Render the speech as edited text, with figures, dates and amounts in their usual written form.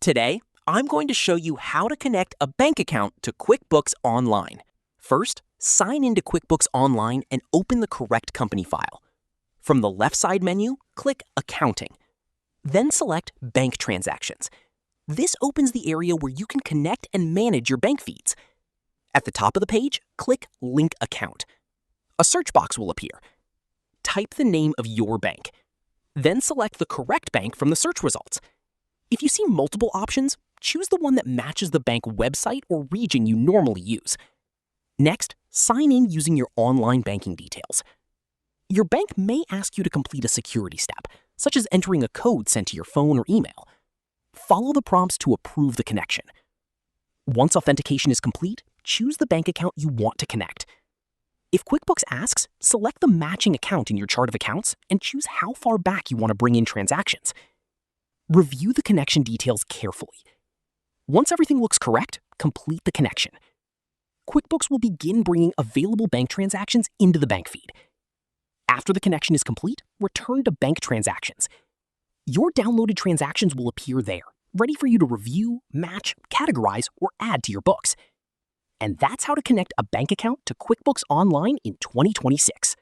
Today, I'm going to show you how to connect a bank account to QuickBooks Online. First, sign into QuickBooks Online and open the correct company file. From the left side menu, click Accounting. Then select Bank Transactions. This opens the area where you can connect and manage your bank feeds. At the top of the page, click Link Account. A search box will appear. Type the name of your bank. Then select the correct bank from the search results. If you see multiple options, choose the one that matches the bank website or region you normally use. Next, sign in using your online banking details. Your bank may ask you to complete a security step, such as entering a code sent to your phone or email. Follow the prompts to approve the connection. Once authentication is complete, choose the bank account you want to connect. If QuickBooks asks, select the matching account in your chart of accounts and choose how far back you want to bring in transactions. Review the connection details carefully. Once everything looks correct, complete the connection. QuickBooks will begin bringing available bank transactions into the bank feed. After the connection is complete, return to Bank Transactions. Your downloaded transactions will appear there, ready for you to review, match, categorize, or add to your books. And that's how to connect a bank account to QuickBooks Online in 2026.